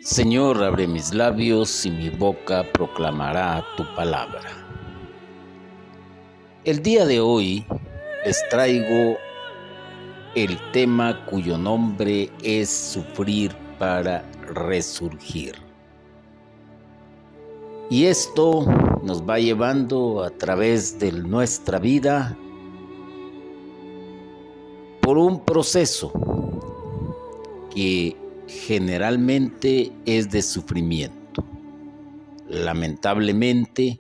Señor, abre mis labios y mi boca proclamará tu palabra. El día de hoy les traigo el tema cuyo nombre es sufrir para resurgir. Y esto nos va llevando a través de nuestra vida por un proceso que generalmente es de sufrimiento. Lamentablemente,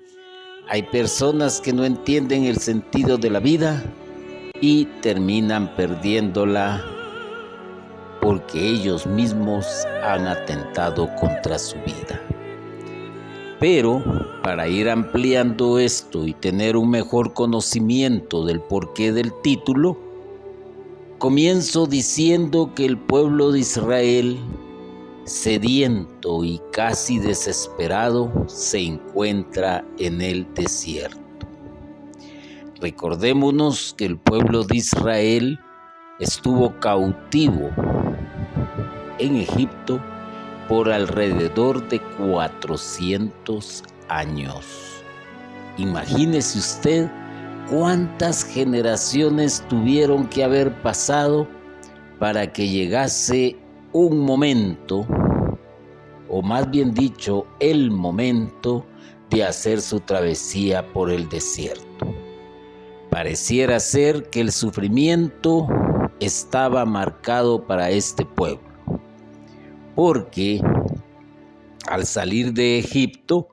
hay personas que no entienden el sentido de la vida y terminan perdiéndola porque ellos mismos han atentado contra su vida. Pero para ir ampliando esto y tener un mejor conocimiento del porqué del título, comienzo diciendo que el pueblo de Israel, sediento y casi desesperado, se encuentra en el desierto. Recordémonos que el pueblo de Israel estuvo cautivo en Egipto por alrededor de 400 años. Imagínese usted cuántas generaciones tuvieron que haber pasado para que llegase un momento, o más bien dicho, el momento de hacer su travesía por el desierto. Pareciera ser que el sufrimiento estaba marcado para este pueblo, porque al salir de Egipto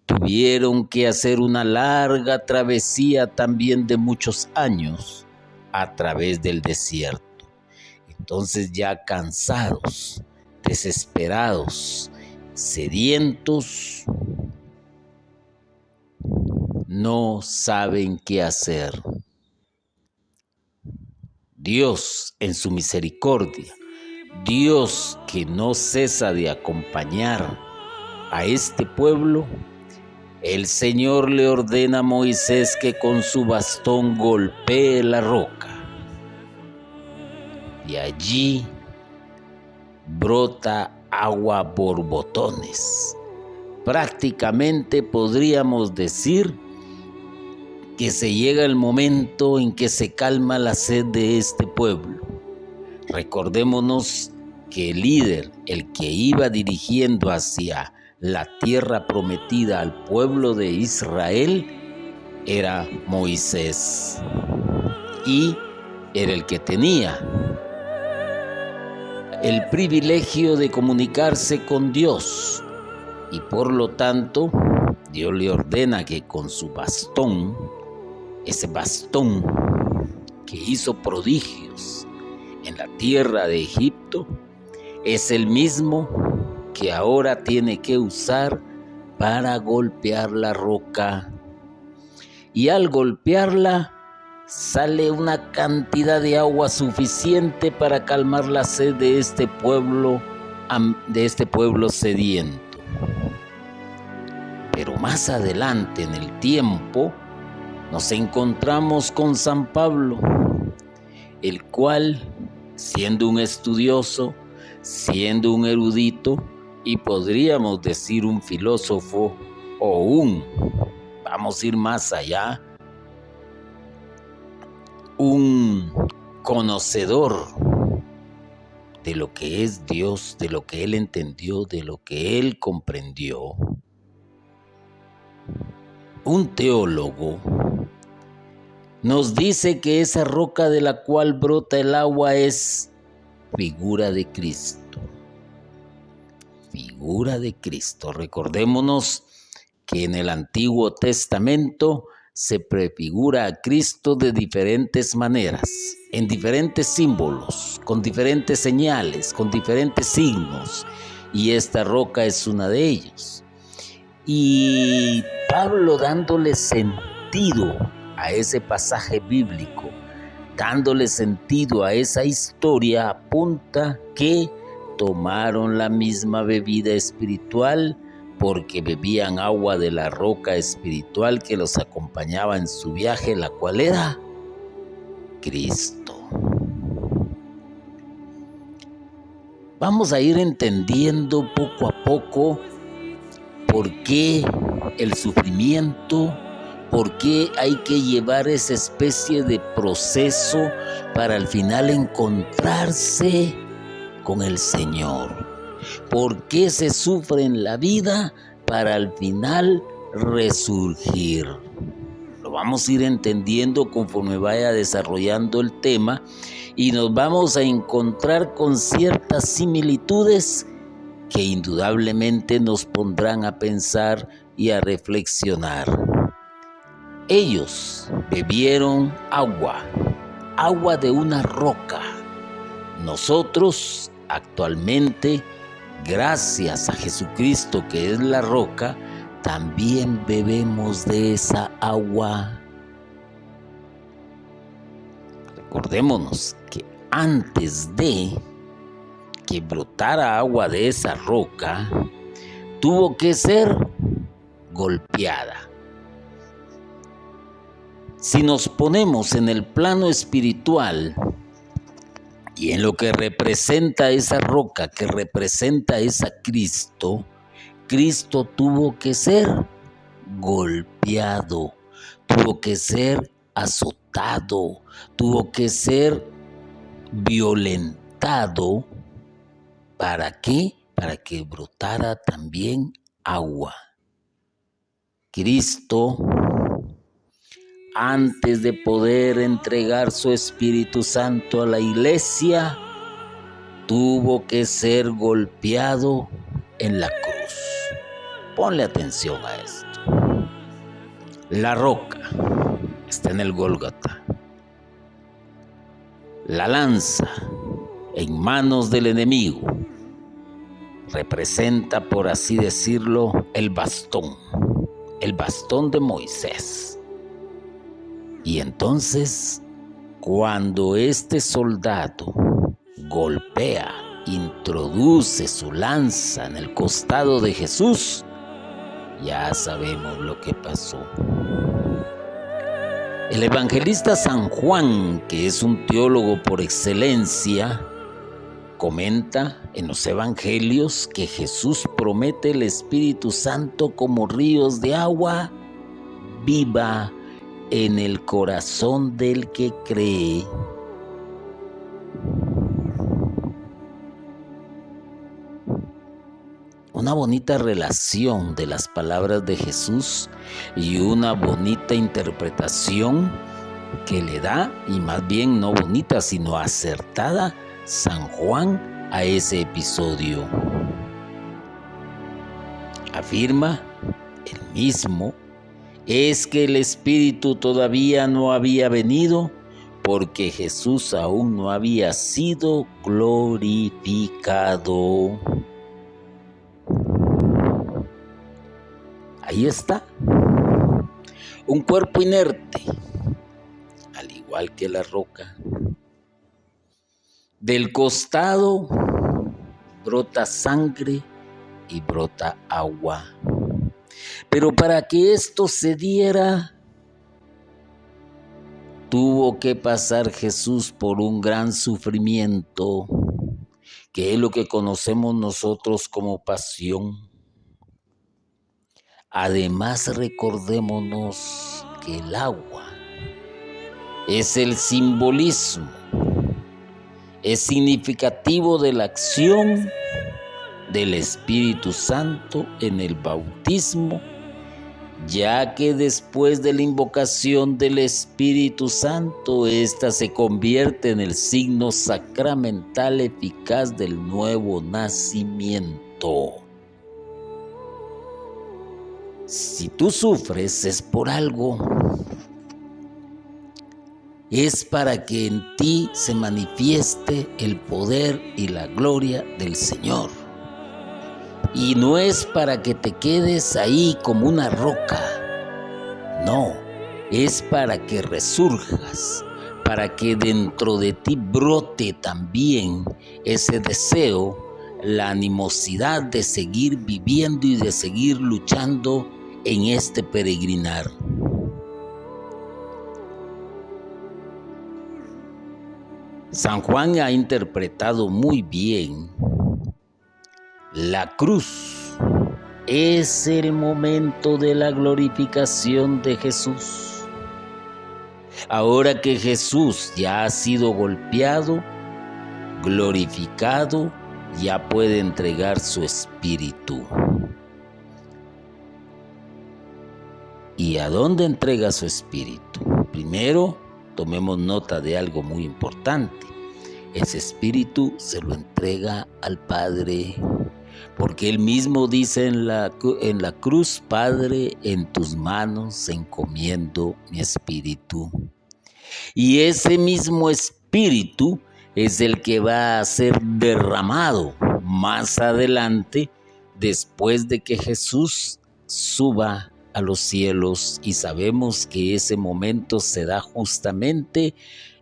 tuvieron que hacer una larga travesía también de muchos años a través del desierto. Entonces ya cansados, desesperados, sedientos, no saben qué hacer. Dios en su misericordia, Dios que no cesa de acompañar a este pueblo, el Señor le ordena a Moisés que con su bastón golpee la roca. Y allí brota agua a borbotones. Prácticamente podríamos decir que se llega el momento en que se calma la sed de este pueblo. Recordémonos que el líder, el que iba dirigiendo hacia la tierra prometida al pueblo de Israel, era Moisés. Y era el que tenía el privilegio de comunicarse con Dios. Y por lo tanto, Dios le ordena que con su bastón, ese bastón que hizo prodigios en la tierra de Egipto, es el mismo que ahora tiene que usar para golpear la roca. Y al golpearla, sale una cantidad de agua suficiente para calmar la sed de este pueblo sediento. Pero más adelante en el tiempo nos encontramos con San Pablo, el cual, siendo un estudioso, siendo un erudito y podríamos decir un filósofo vamos a ir más allá, un conocedor de lo que es Dios, de lo que él entendió, de lo que él comprendió, un teólogo, nos dice que esa roca de la cual brota el agua es figura de Cristo. Figura de Cristo. Recordémonos que en el Antiguo Testamento se prefigura a Cristo de diferentes maneras, en diferentes símbolos, con diferentes señales, con diferentes signos, y esta roca es una de ellos. Y Pablo, dándole sentido a ese pasaje bíblico, dándole sentido a esa historia, apunta que tomaron la misma bebida espiritual porque bebían agua de la roca espiritual que los acompañaba en su viaje, la cual era Cristo. vamos a ir entendiendo poco a poco por qué el sufrimiento, por qué hay que llevar esa especie de proceso para al final encontrarse con el Señor. ¿Por qué se sufre en la vida para al final resurgir? Lo vamos a ir entendiendo conforme vaya desarrollando el tema y nos vamos a encontrar con ciertas similitudes que indudablemente nos pondrán a pensar y a reflexionar. Ellos bebieron agua de una roca. Nosotros actualmente, gracias a Jesucristo que es la roca, también bebemos de esa agua. Recordémonos que antes de que brotara agua de esa roca, tuvo que ser golpeada. Si nos ponemos en el plano espiritual y en lo que representa esa roca, que representa esa Cristo, Cristo tuvo que ser golpeado, tuvo que ser azotado, tuvo que ser violentado. ¿Para qué? Para que brotara también agua. Cristo, antes de poder entregar su Espíritu Santo a la iglesia, tuvo que ser golpeado en la cruz. Ponle atención a esto. La roca está en el Gólgota. La lanza en manos del enemigo representa, por así decirlo, el bastón de Moisés. Y entonces, cuando este soldado golpea, introduce su lanza en el costado de Jesús, ya sabemos lo que pasó. El evangelista San Juan, que es un teólogo por excelencia, comenta en los evangelios que Jesús promete el Espíritu Santo como ríos de agua viva en el corazón del que cree. Una bonita relación de las palabras de Jesús y una bonita interpretación que le da, y más bien no bonita, sino acertada, San Juan a ese episodio. Afirma él mismo, es que el Espíritu todavía no había venido porque Jesús aún no había sido glorificado. Ahí está, un cuerpo inerte, al igual que la roca. Del costado brota sangre y brota agua. Pero para que esto se diera, tuvo que pasar Jesús por un gran sufrimiento, que es lo que conocemos nosotros como pasión. Además, recordémonos que el agua es el simbolismo, es significativo de la acción del Espíritu Santo en el bautismo, ya que después de la invocación del Espíritu Santo, ésta se convierte en el signo sacramental eficaz del nuevo nacimiento. Si tú sufres es por algo. Es para que en ti se manifieste el poder y la gloria del Señor. Y no es para que te quedes ahí como una roca. No, es para que resurjas, para que dentro de ti brote también ese deseo, la animosidad de seguir viviendo y de seguir luchando en este peregrinar. San Juan ha interpretado muy bien La cruz es el momento de la glorificación de Jesús. Ahora que Jesús ya ha sido golpeado, glorificado, ya puede entregar su espíritu. ¿Y a dónde entrega su espíritu? Primero, tomemos nota de algo muy importante. Ese espíritu se lo entrega al Padre, porque Él mismo dice en la cruz: Padre, en tus manos encomiendo mi espíritu. Y ese mismo espíritu es el que va a ser derramado más adelante, después de que Jesús suba a los cielos, y sabemos que ese momento se da justamente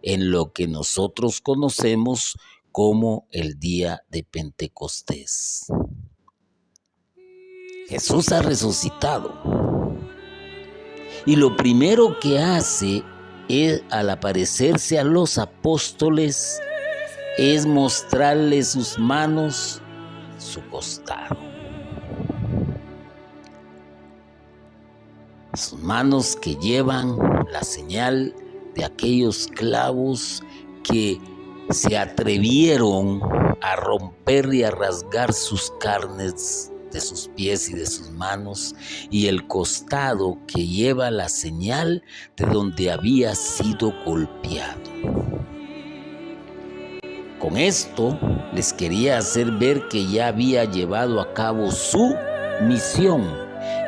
en lo que nosotros conocemos como el día de Pentecostés. Jesús ha resucitado, y lo primero que hace es, al aparecerse a los apóstoles, es mostrarles sus manos, su costado. Sus manos que llevan la señal de aquellos clavos que se atrevieron a romper y a rasgar sus carnes de sus pies y de sus manos, y el costado que lleva la señal de donde había sido golpeado. Con esto les quería hacer ver que ya había llevado a cabo su misión,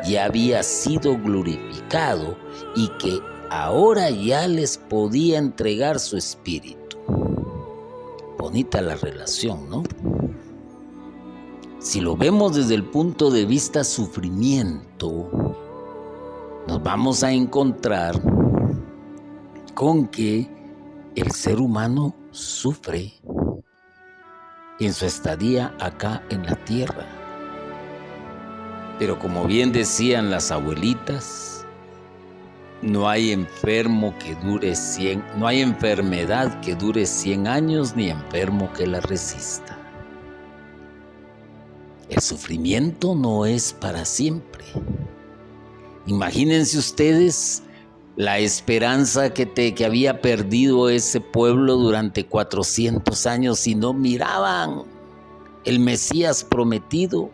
ya había sido glorificado, y que ahora ya les podía entregar su espíritu. Bonita la relación, ¿no? Si lo vemos desde el punto de vista sufrimiento, nos vamos a encontrar con que el ser humano sufre en su estadía acá en la tierra. Pero como bien decían las abuelitas, no hay enfermedad que dure 100 años, ni enfermo que la resista. El sufrimiento no es para siempre. Imagínense ustedes la esperanza que había perdido ese pueblo durante 400 años, y no miraban el Mesías prometido,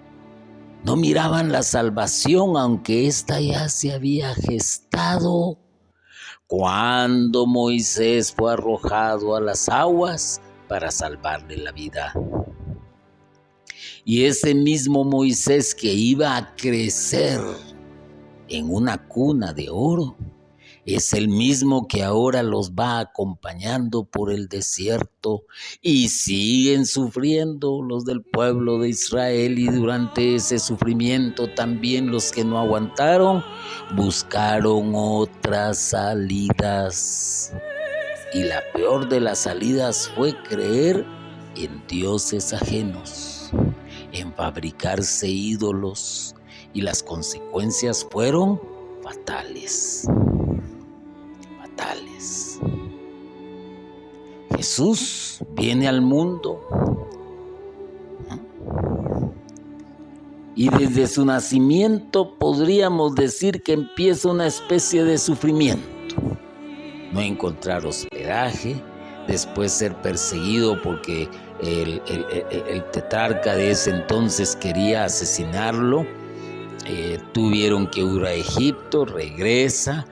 no miraban la salvación, aunque ésta ya se había gestado cuando Moisés fue arrojado a las aguas para salvarle la vida. Y ese mismo Moisés, que iba a crecer en una cuna de oro, es el mismo que ahora los va acompañando por el desierto, y siguen sufriendo los del pueblo de Israel. Y durante ese sufrimiento también los que no aguantaron buscaron otras salidas, y la peor de las salidas fue creer en dioses ajenos, en fabricarse ídolos, y las consecuencias fueron fatales. Jesús viene al mundo, y desde su nacimiento podríamos decir que empieza una especie de sufrimiento. No encontrar hospedaje, después ser perseguido porque el tetrarca de ese entonces quería asesinarlo. Tuvieron que huir a Egipto, regresa,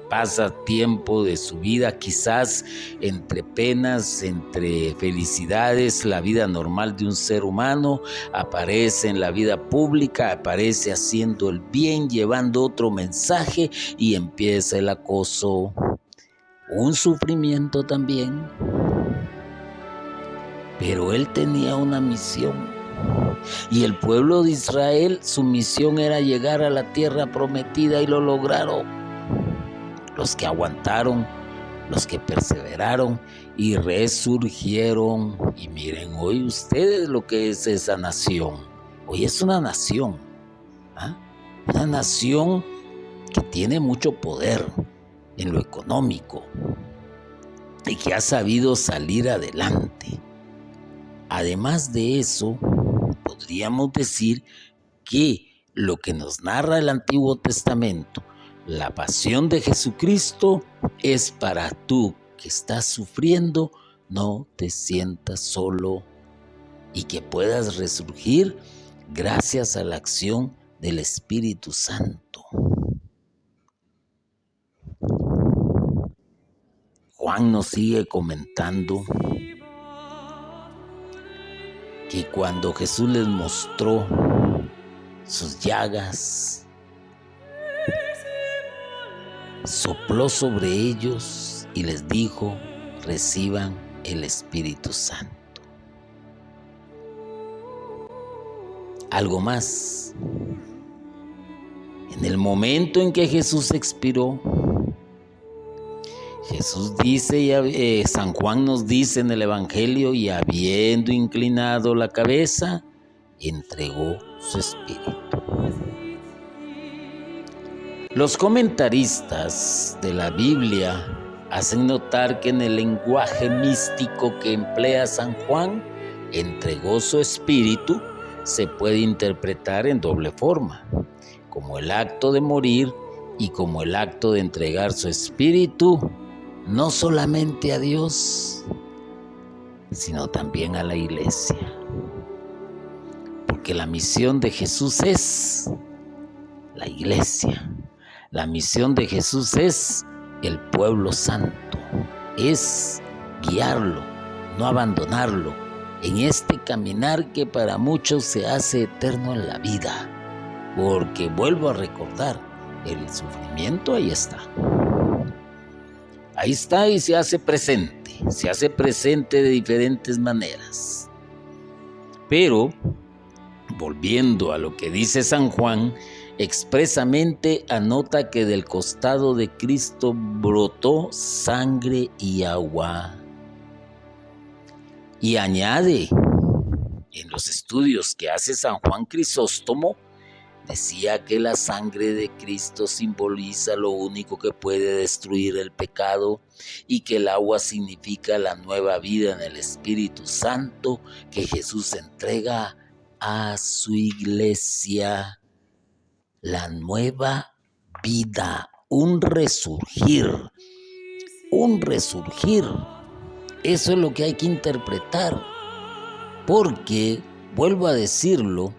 pasa tiempo de su vida quizás entre penas, entre felicidades, la vida normal de un ser humano, aparece en la vida pública, aparece haciendo el bien, llevando otro mensaje, y empieza el acoso, un sufrimiento también. Pero él tenía una misión, y el pueblo de Israel, su misión era llegar a la tierra prometida, y lo lograron. Los que aguantaron, los que perseveraron y resurgieron. Y miren hoy ustedes lo que es esa nación. Hoy es una nación, una nación que tiene mucho poder en lo económico y que ha sabido salir adelante. Además de eso, podríamos decir que lo que nos narra el Antiguo Testamento, la pasión de Jesucristo, es para tú que estás sufriendo, no te sientas solo y que puedas resurgir gracias a la acción del Espíritu Santo. Juan nos sigue comentando que cuando Jesús les mostró sus llagas, sopló sobre ellos y les dijo: reciban el Espíritu Santo. Algo más. En el momento en que Jesús expiró, Jesús dice, San Juan nos dice en el Evangelio, y habiendo inclinado la cabeza, entregó su espíritu. Los comentaristas de la Biblia hacen notar que en el lenguaje místico que emplea San Juan, entregó su espíritu, se puede interpretar en doble forma, como el acto de morir y como el acto de entregar su espíritu, no solamente a Dios, sino también a la iglesia. Porque la misión de Jesús es la iglesia. La misión de Jesús es el pueblo santo. Es guiarlo, no abandonarlo en este caminar que para muchos se hace eterno en la vida. Porque vuelvo a recordar, el sufrimiento ahí está. Ahí está y se hace presente de diferentes maneras. Pero, volviendo a lo que dice San Juan, expresamente anota que del costado de Cristo brotó sangre y agua. Y añade, en los estudios que hace San Juan Crisóstomo, decía que la sangre de Cristo simboliza lo único que puede destruir el pecado y que el agua significa la nueva vida en el Espíritu Santo que Jesús entrega a su iglesia. La nueva vida, un resurgir. Eso es lo que hay que interpretar, porque, vuelvo a decirlo,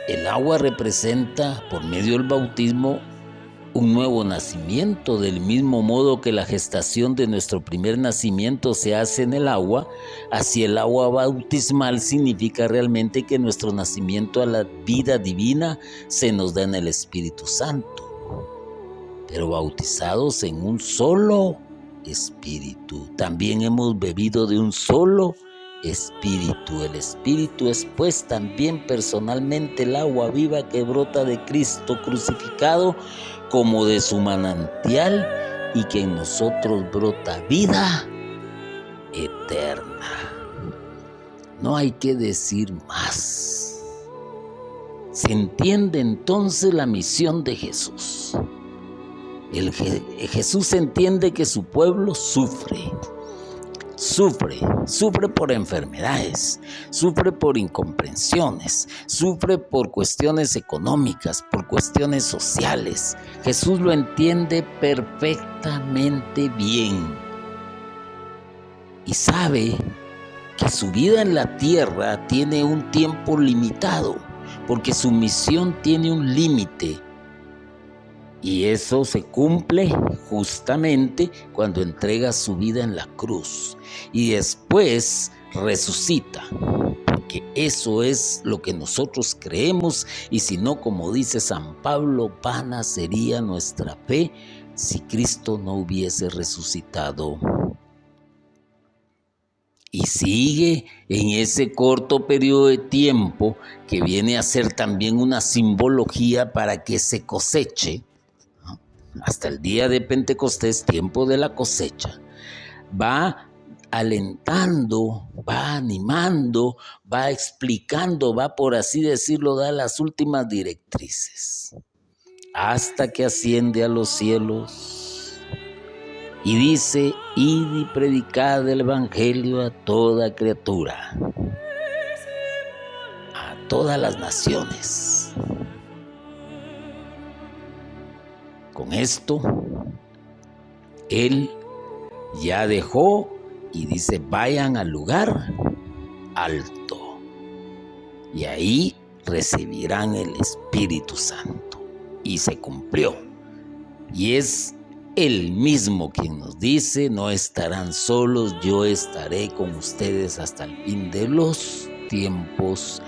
el agua representa, por medio del bautismo, un nuevo nacimiento, del mismo modo que la gestación de nuestro primer nacimiento se hace en el agua, así el agua bautismal significa realmente que nuestro nacimiento a la vida divina se nos da en el Espíritu Santo, pero bautizados en un solo Espíritu. También hemos bebido de un solo Espíritu. El Espíritu es pues también personalmente el agua viva que brota de Cristo crucificado como de su manantial y que en nosotros brota vida eterna. No hay que decir más. Se entiende entonces la misión de Jesús. Jesús entiende que su pueblo sufre por enfermedades, sufre por incomprensiones, sufre por cuestiones económicas, por cuestiones sociales. Jesús lo entiende perfectamente bien y sabe que su vida en la tierra tiene un tiempo limitado, porque su misión tiene un límite. Y eso se cumple justamente cuando entrega su vida en la cruz y después resucita, porque eso es lo que nosotros creemos, y si no, como dice San Pablo, vana sería nuestra fe si Cristo no hubiese resucitado. Y sigue en ese corto periodo de tiempo que viene a ser también una simbología para que se coseche. Hasta el día de Pentecostés, tiempo de la cosecha, va alentando, va animando, va explicando, va, por así decirlo, da las últimas directrices, hasta que asciende a los cielos Y dice, id y predicad el evangelio a toda criatura, a todas las naciones. Con esto, Él ya dejó y dice, vayan al lugar alto y ahí recibirán el Espíritu Santo. Y se cumplió. Y es Él mismo quien nos dice, no estarán solos, yo estaré con ustedes hasta el fin de los tiempos,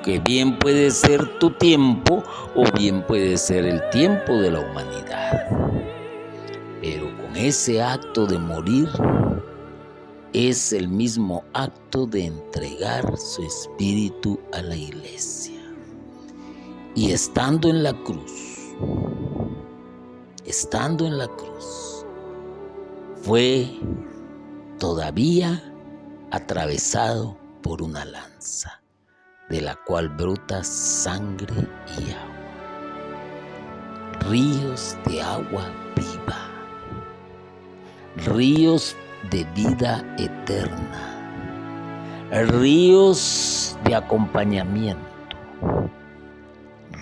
que bien puede ser tu tiempo o bien puede ser el tiempo de la humanidad. Pero con ese acto de morir es el mismo acto de entregar su espíritu a la iglesia. Y estando en la cruz, fue todavía atravesado por una lanza, de la cual brota sangre y agua, ríos de agua viva, ríos de vida eterna, ríos de acompañamiento,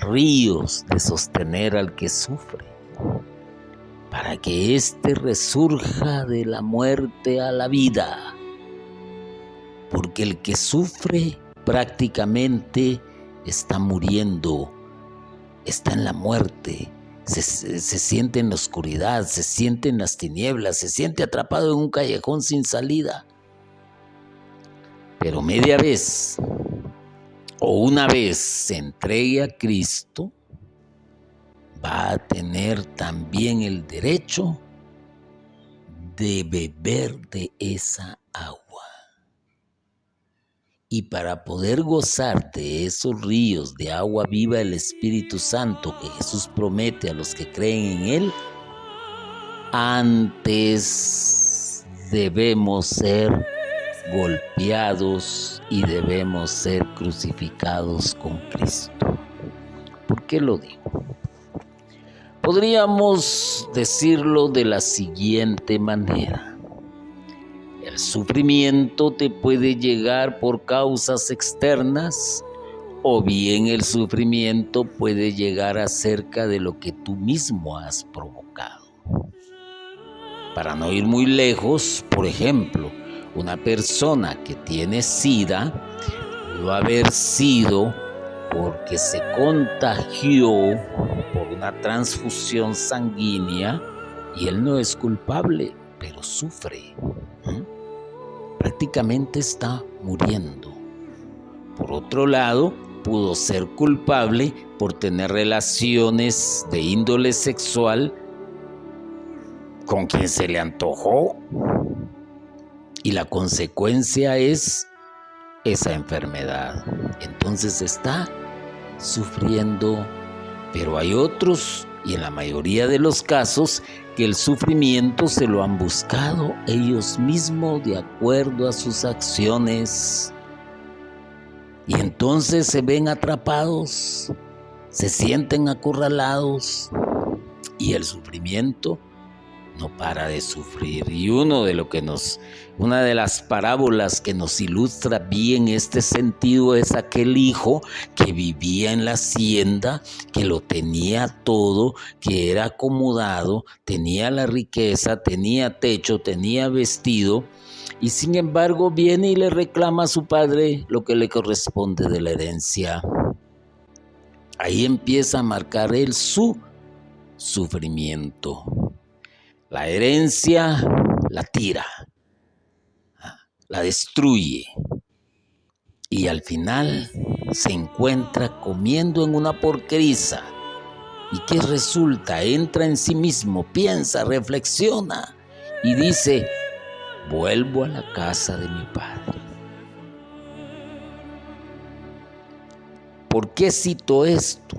ríos de sostener al que sufre, para que éste resurja de la muerte a la vida. Porque el que sufre prácticamente está muriendo, está en la muerte, se siente en la oscuridad, se siente en las tinieblas, se siente atrapado en un callejón sin salida. Pero media vez o una vez se entregue a Cristo, va a tener también el derecho de beber de esa agua. Y para poder gozar de esos ríos de agua viva del Espíritu Santo que Jesús promete a los que creen en Él, antes debemos ser golpeados y debemos ser crucificados con Cristo. ¿Por qué lo digo? Podríamos decirlo de la siguiente manera. El sufrimiento te puede llegar por causas externas o bien el sufrimiento puede llegar acerca de lo que tú mismo has provocado. Para no ir muy lejos, por ejemplo, una persona que tiene SIDA pudo haber sido porque se contagió por una transfusión sanguínea y él no es culpable, pero sufre. Prácticamente está muriendo. Por otro lado, pudo ser culpable por tener relaciones de índole sexual con quien se le antojó y la consecuencia es esa enfermedad. Entonces está sufriendo, pero hay otros, y en la mayoría de los casos, que el sufrimiento se lo han buscado ellos mismos de acuerdo a sus acciones. Y entonces se ven atrapados, se sienten acorralados y el sufrimiento no para de sufrir. Y una de las parábolas que nos ilustra bien este sentido es aquel hijo que vivía en la hacienda, que lo tenía todo, que era acomodado, tenía la riqueza, tenía techo, tenía vestido, y sin embargo viene y le reclama a su padre lo que le corresponde de la herencia. Ahí empieza a marcar él su sufrimiento. La herencia la tira, la destruye y al final se encuentra comiendo en una porqueriza. ¿Y qué resulta? Entra en sí mismo, piensa, reflexiona y dice: vuelvo a la casa de mi padre. ¿Por qué cito esto?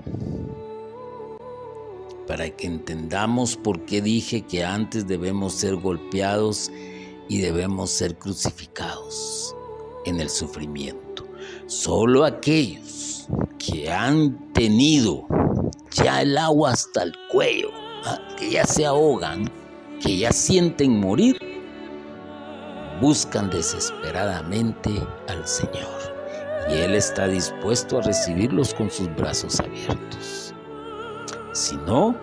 Para que entendamos por qué dije que antes debemos ser golpeados y debemos ser crucificados en el sufrimiento. Solo aquellos que han tenido ya el agua hasta el cuello, que ya se ahogan, que ya sienten morir, buscan desesperadamente al Señor. Y Él está dispuesto a recibirlos con sus brazos abiertos. Si no,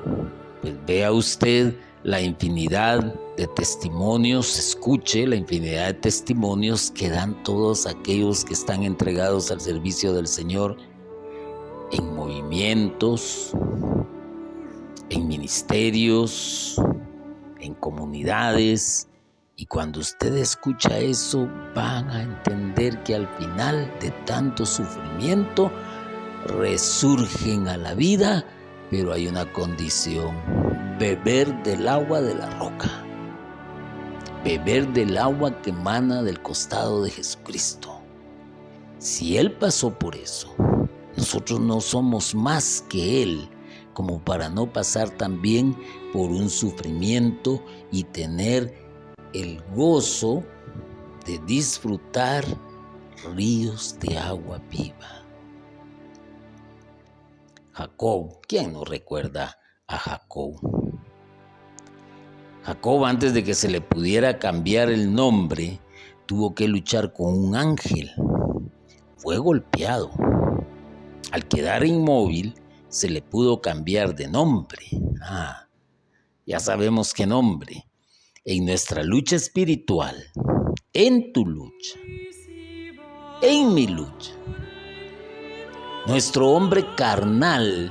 pues vea usted la infinidad de testimonios, escuche la infinidad de testimonios que dan todos aquellos que están entregados al servicio del Señor en movimientos, en ministerios, en comunidades. Y cuando usted escucha eso, van a entender que al final de tanto sufrimiento resurgen a la vida, pero hay una condición: beber del agua de la roca, beber del agua que emana del costado de Jesucristo. Si Él pasó por eso, nosotros no somos más que Él como para no pasar también por un sufrimiento y tener el gozo de disfrutar ríos de agua viva. Jacob, ¿quién no recuerda a Jacob? Jacob, antes de que se le pudiera cambiar el nombre, tuvo que luchar con un ángel. Fue golpeado. Al quedar inmóvil, se le pudo cambiar de nombre. Ya sabemos qué nombre. En nuestra lucha espiritual, en tu lucha, en mi lucha, nuestro hombre carnal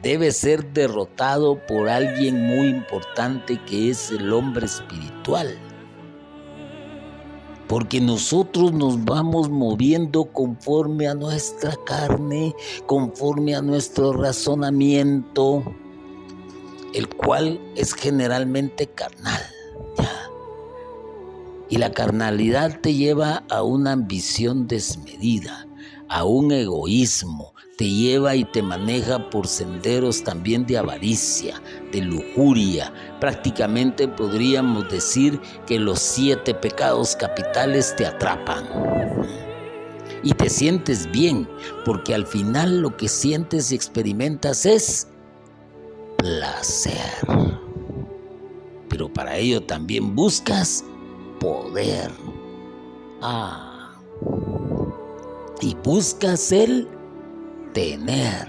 debe ser derrotado por alguien muy importante, que es el hombre espiritual. Porque nosotros nos vamos moviendo conforme a nuestra carne, conforme a nuestro razonamiento, el cual es generalmente carnal. Y la carnalidad te lleva a una ambición desmedida, a un egoísmo, te lleva y te maneja por senderos también de avaricia, de lujuria. Prácticamente podríamos decir que los 7 pecados capitales te atrapan. Y te sientes bien, porque al final lo que sientes y experimentas es placer. Pero para ello también buscas poder. Y buscas el tener.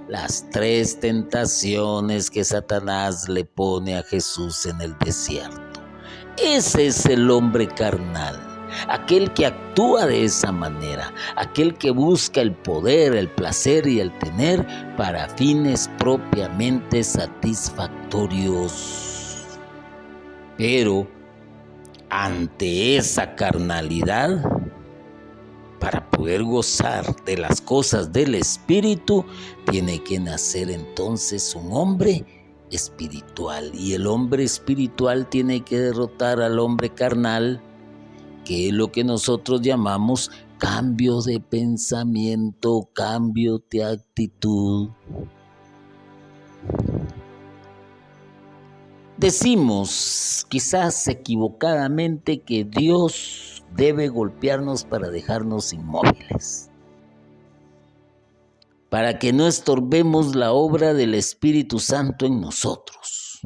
Las 3 tentaciones que Satanás le pone a Jesús en el desierto. Ese es el hombre carnal. Aquel que actúa de esa manera, aquel que busca el poder, el placer y el tener para fines propiamente satisfactorios. Pero ante esa carnalidad, para poder gozar de las cosas del Espíritu, tiene que nacer entonces un hombre espiritual. Y el hombre espiritual tiene que derrotar al hombre carnal, que es lo que nosotros llamamos cambio de pensamiento, cambio de actitud. Decimos, quizás equivocadamente, que Dios debe golpearnos para dejarnos inmóviles, para que no estorbemos la obra del Espíritu Santo en nosotros.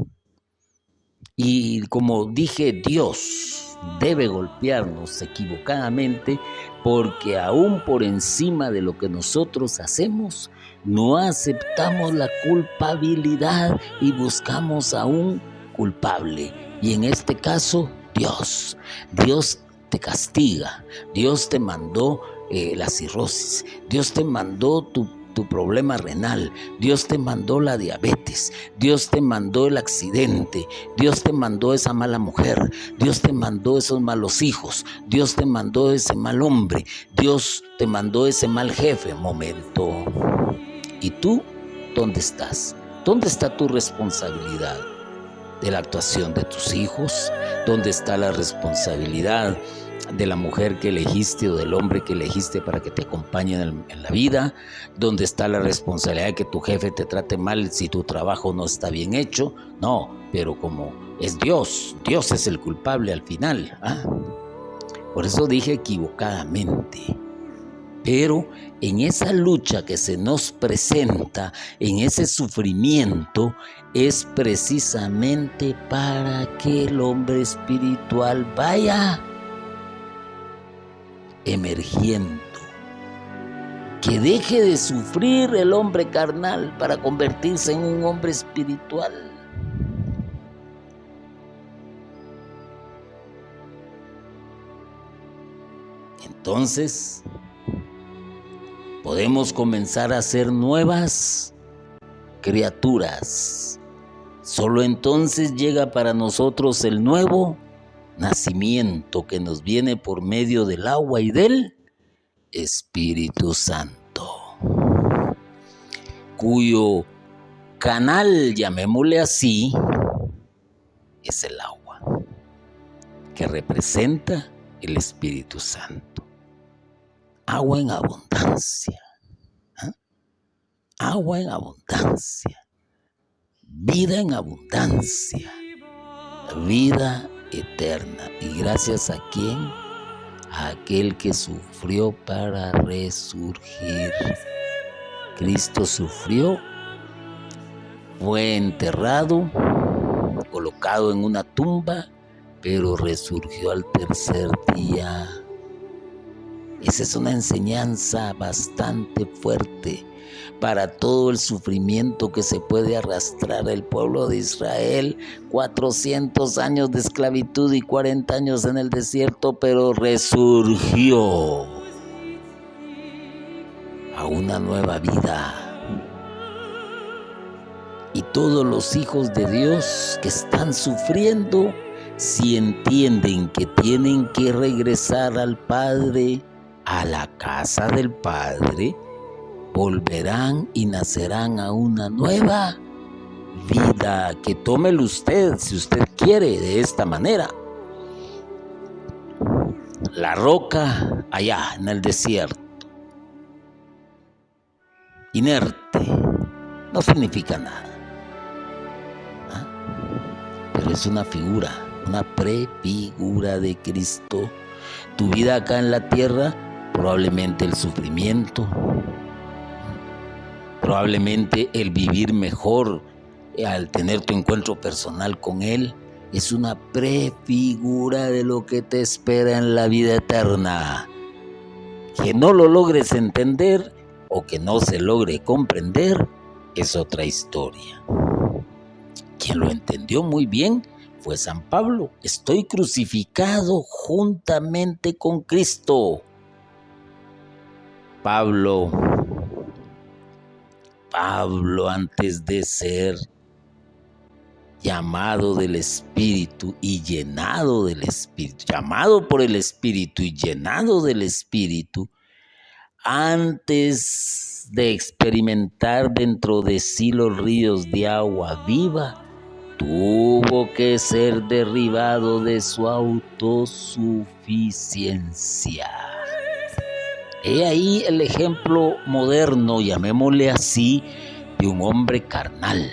Y como dije, Dios debe golpearnos equivocadamente, porque aún por encima de lo que nosotros hacemos, no aceptamos la culpabilidad y buscamos a un culpable. Y en este caso, Dios. Dios te castiga. Dios te mandó la cirrosis. Dios te mandó tu problema renal. Dios te mandó la diabetes. Dios te mandó el accidente. Dios te mandó esa mala mujer. Dios te mandó esos malos hijos. Dios te mandó ese mal hombre. Dios te mandó ese mal jefe. Momento. ¿Y tú dónde estás? ¿Dónde está tu responsabilidad de la actuación de tus hijos? ¿Dónde está la responsabilidad de la mujer que elegiste o del hombre que elegiste para que te acompañe en la vida? ¿Dónde está la responsabilidad de que tu jefe te trate mal si tu trabajo no está bien hecho? No, pero como es Dios, Dios es el culpable al final. Por eso dije equivocadamente. Pero en esa lucha que se nos presenta, en ese sufrimiento, es precisamente para que el hombre espiritual vaya emergiendo, que deje de sufrir el hombre carnal para convertirse en un hombre espiritual. Entonces, podemos comenzar a ser nuevas criaturas. Solo entonces llega para nosotros el nuevo nacimiento que nos viene por medio del agua y del Espíritu Santo, cuyo canal, llamémosle así, es el agua, que representa el Espíritu Santo. Agua en abundancia, agua en abundancia, vida en abundancia, vida eterna. ¿Y gracias a quién? A aquel que sufrió para resurgir. Cristo sufrió, fue enterrado, colocado en una tumba, pero resurgió al tercer día. Esa es una enseñanza bastante fuerte para todo el sufrimiento que se puede arrastrar el pueblo de Israel. 400 años de esclavitud y 40 años en el desierto, pero resurgió a una nueva vida. Y todos los hijos de Dios que están sufriendo, si entienden que tienen que regresar al Padre, a la casa del Padre, volverán y nacerán a una nueva vida. Que tómelo usted, si usted quiere, de esta manera. La roca allá en el desierto, inerte, no significa nada, pero es una figura, una prefigura de Cristo. Tu vida acá en la tierra, probablemente el sufrimiento, probablemente el vivir mejor al tener tu encuentro personal con Él, es una prefigura de lo que te espera en la vida eterna. Que no lo logres entender o que no se logre comprender es otra historia. Quien lo entendió muy bien fue San Pablo. Estoy crucificado juntamente con Cristo. Pablo, antes de ser llamado del Espíritu y llenado del Espíritu, llamado por el Espíritu y llenado del Espíritu, antes de experimentar dentro de sí los ríos de agua viva, tuvo que ser derribado de su autosuficiencia. He ahí el ejemplo moderno, llamémosle así, de un hombre carnal,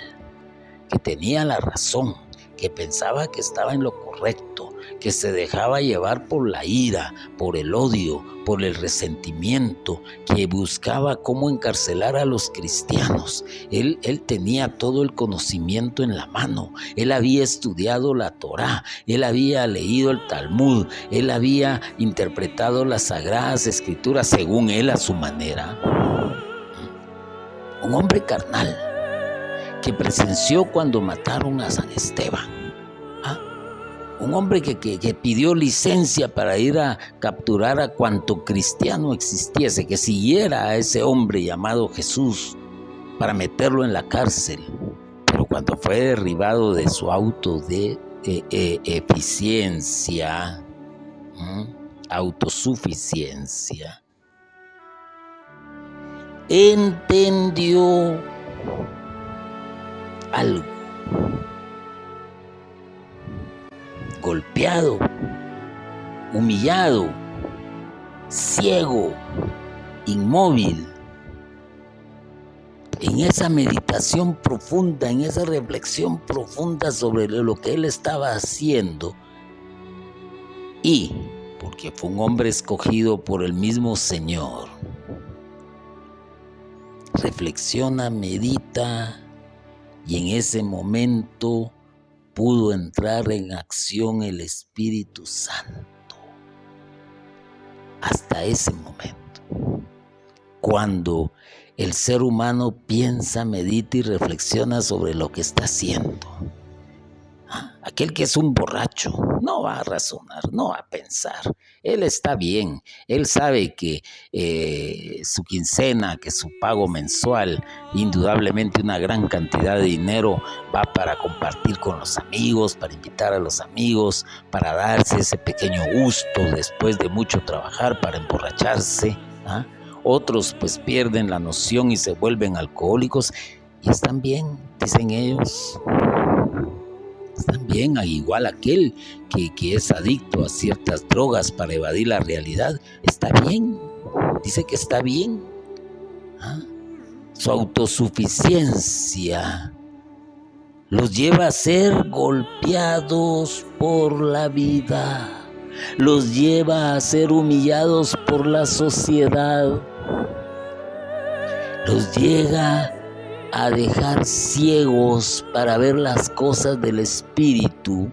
que tenía la razón, que pensaba que estaba en lo correcto, que se dejaba llevar por la ira, por el odio, por el resentimiento, que buscaba cómo encarcelar a los cristianos. Él tenía todo el conocimiento en la mano. Él había estudiado la Torá, él había leído el Talmud, él había interpretado las Sagradas Escrituras según él a su manera. Un hombre carnal que presenció cuando mataron a San Esteban. Un hombre que pidió licencia para ir a capturar a cuanto cristiano existiese, que siguiera a ese hombre llamado Jesús para meterlo en la cárcel. Pero cuando fue derribado de su autosuficiencia, entendió algo. Golpeado, humillado, ciego, inmóvil, en esa meditación profunda, en esa reflexión profunda sobre lo que él estaba haciendo, y porque fue un hombre escogido por el mismo Señor, reflexiona, medita, y en ese momento pudo entrar en acción el Espíritu Santo. Hasta ese momento, cuando el ser humano piensa, medita y reflexiona sobre lo que está haciendo. Aquel que es un borracho no va a razonar, no va a pensar. Él está bien, él sabe que su quincena, que su pago mensual, indudablemente una gran cantidad de dinero va para compartir con los amigos, para invitar a los amigos, para darse ese pequeño gusto después de mucho trabajar, para emborracharse. Otros pues pierden la noción y se vuelven alcohólicos y están bien, dicen ellos. Están bien, igual aquel que es adicto a ciertas drogas para evadir la realidad, está bien, dice que está bien. Su autosuficiencia los lleva a ser golpeados por la vida, los lleva a ser humillados por la sociedad, los llega a dejar ciegos para ver las cosas del Espíritu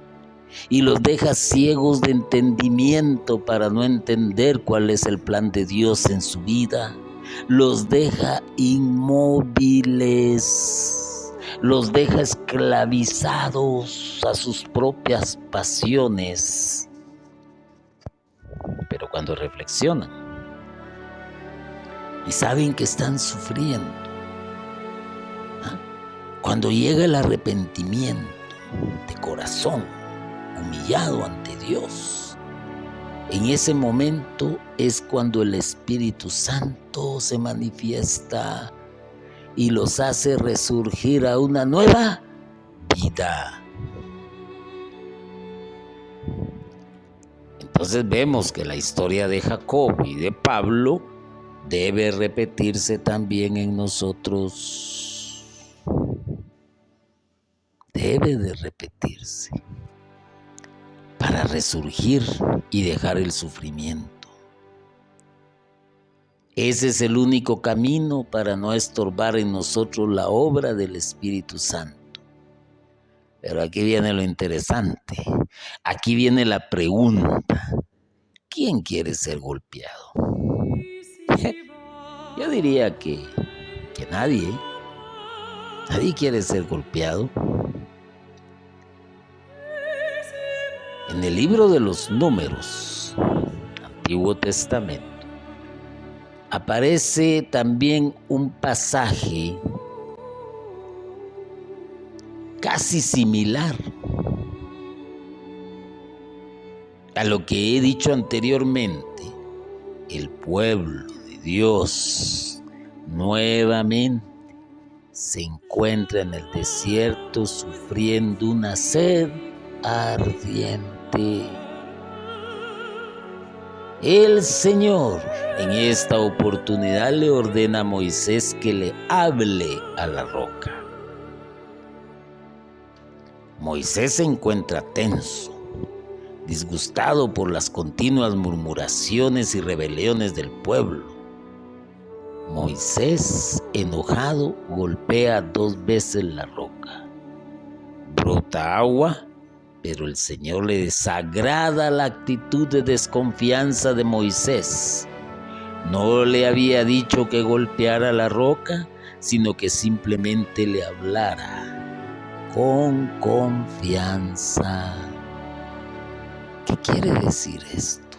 y los deja ciegos de entendimiento para no entender cuál es el plan de Dios en su vida. Los deja inmóviles, los deja esclavizados a sus propias pasiones. Pero cuando reflexionan y saben que están sufriendo, cuando llega el arrepentimiento de corazón, humillado ante Dios, en ese momento es cuando el Espíritu Santo se manifiesta y los hace resurgir a una nueva vida. Entonces vemos que la historia de Jacob y de Pablo debe repetirse también en nosotros. Debe de repetirse para resurgir y dejar el sufrimiento. Ese es el único camino para no estorbar en nosotros la obra del Espíritu Santo. Pero aquí viene lo interesante, aquí viene la pregunta: ¿quién quiere ser golpeado? Yo diría que nadie quiere ser golpeado. En el libro de los Números, Antiguo Testamento, aparece también un pasaje casi similar a lo que he dicho anteriormente. El pueblo de Dios nuevamente se encuentra en el desierto sufriendo una sed ardiente. El Señor en esta oportunidad le ordena a Moisés que le hable a la roca. Moisés se encuentra tenso, disgustado por las continuas murmuraciones y rebeliones del pueblo. Moisés, enojado, golpea 2 veces la roca. Brota agua, pero el Señor le desagrada la actitud de desconfianza de Moisés. No le había dicho que golpeara la roca, sino que simplemente le hablara con confianza. ¿Qué quiere decir esto?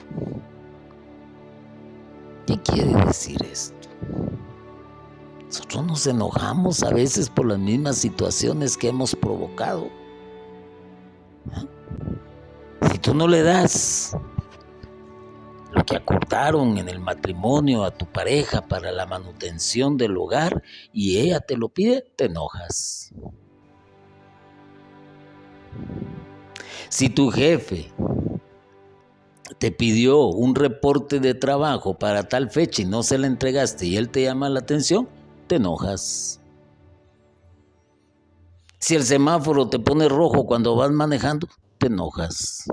¿Qué quiere decir esto? Nosotros nos enojamos a veces por las mismas situaciones que hemos provocado. Si tú no le das lo que acordaron en el matrimonio a tu pareja para la manutención del hogar y ella te lo pide, te enojas. Si tu jefe te pidió un reporte de trabajo para tal fecha y no se la entregaste y él te llama la atención, te enojas. Si el semáforo te pone rojo cuando vas manejando, te enojas.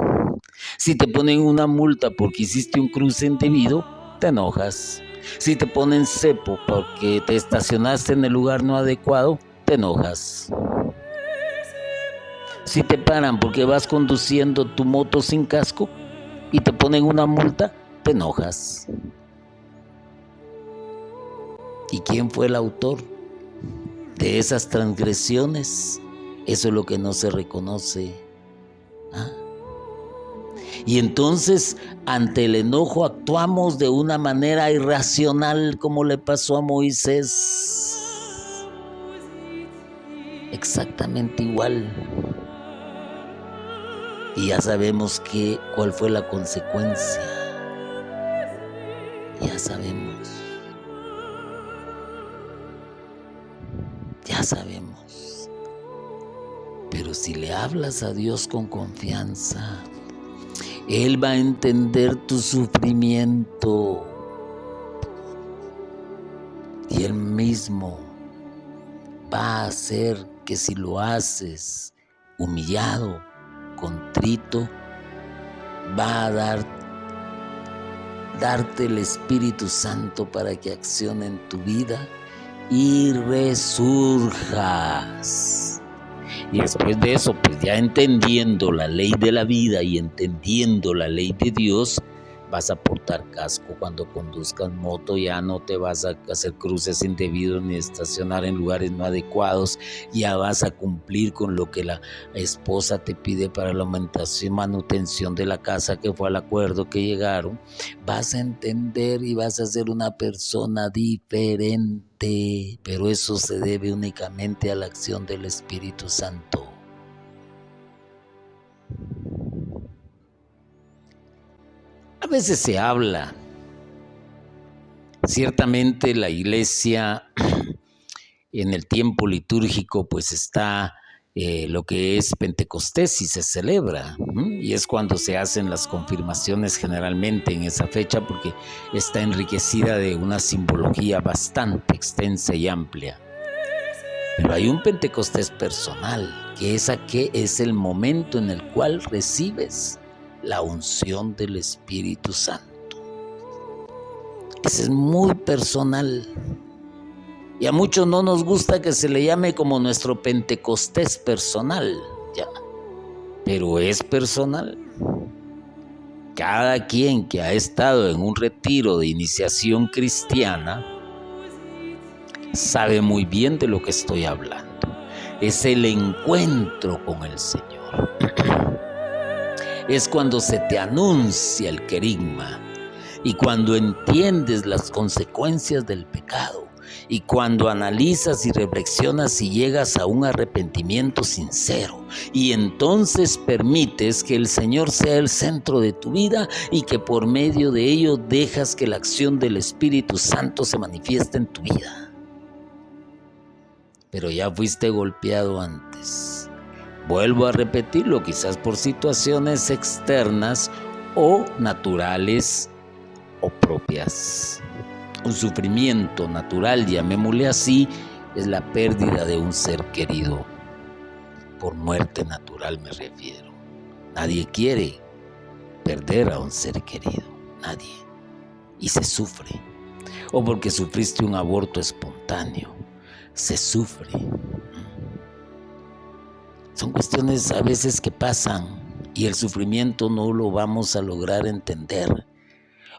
Si te ponen una multa porque hiciste un cruce indebido, te enojas. Si te ponen cepo porque te estacionaste en el lugar no adecuado, te enojas. Si te paran porque vas conduciendo tu moto sin casco y te ponen una multa, te enojas. ¿Y quién fue el autor de esas transgresiones? Eso es lo que no se reconoce. Y entonces, ante el enojo, actuamos de una manera irracional, como le pasó a Moisés. Exactamente igual. Y ya sabemos cuál fue la consecuencia. Ya sabemos. Ya sabemos. Pero si le hablas a Dios con confianza, Él va a entender tu sufrimiento. Y Él mismo va a hacer que si lo haces humillado, contrito, va a darte el Espíritu Santo para que accione en tu vida y resurjas. Y después de eso, pues ya entendiendo la ley de la vida y entendiendo la ley de Dios, vas a portar casco cuando conduzcas moto, ya no te vas a hacer cruces indebidos ni estacionar en lugares no adecuados, ya vas a cumplir con lo que la esposa te pide para la manutención de la casa, que fue al acuerdo que llegaron. Vas a entender y vas a ser una persona diferente, pero eso se debe únicamente a la acción del Espíritu Santo. A veces se habla, ciertamente la iglesia en el tiempo litúrgico pues está lo que es Pentecostés y se celebra, y es cuando se hacen las confirmaciones generalmente en esa fecha porque está enriquecida de una simbología bastante extensa y amplia. Pero hay un Pentecostés personal, que es el momento en el cual recibes la unción del Espíritu Santo. Ese es muy personal. Y a muchos no nos gusta que se le llame como nuestro Pentecostés personal, ya. Pero es personal. Cada quien que ha estado en un retiro de iniciación cristiana sabe muy bien de lo que estoy hablando. Es el encuentro con el Señor. Es cuando se te anuncia el querigma y cuando entiendes las consecuencias del pecado y cuando analizas y reflexionas y llegas a un arrepentimiento sincero y entonces permites que el Señor sea el centro de tu vida y que por medio de ello dejas que la acción del Espíritu Santo se manifieste en tu vida. Pero ya fuiste golpeado antes. Vuelvo a repetirlo, quizás por situaciones externas o naturales o propias. Un sufrimiento natural, llamémosle así, es la pérdida de un ser querido. Por muerte natural me refiero. Nadie quiere perder a un ser querido, nadie. Y se sufre. O porque sufriste un aborto espontáneo, se sufre. Son cuestiones a veces que pasan y el sufrimiento no lo vamos a lograr entender.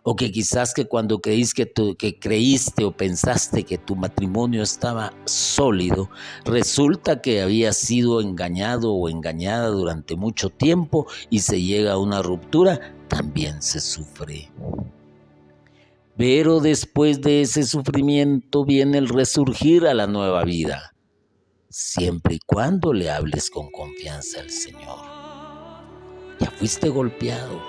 O que quizás que cuando creíste o pensaste que tu matrimonio estaba sólido, resulta que había sido engañado o engañada durante mucho tiempo y se llega a una ruptura, también se sufre. Pero después de ese sufrimiento viene el resurgir a la nueva vida, siempre y cuando le hables con confianza al Señor. Ya fuiste golpeado.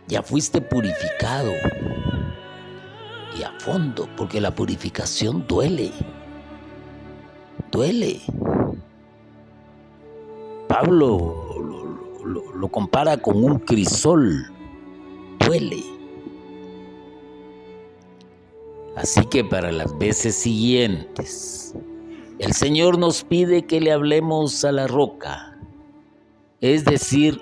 Ya fuiste purificado. Y a fondo, porque la purificación duele. Duele. Pablo lo compara con un crisol. Duele. Así que para las veces siguientes, el Señor nos pide que le hablemos a la roca, es decir,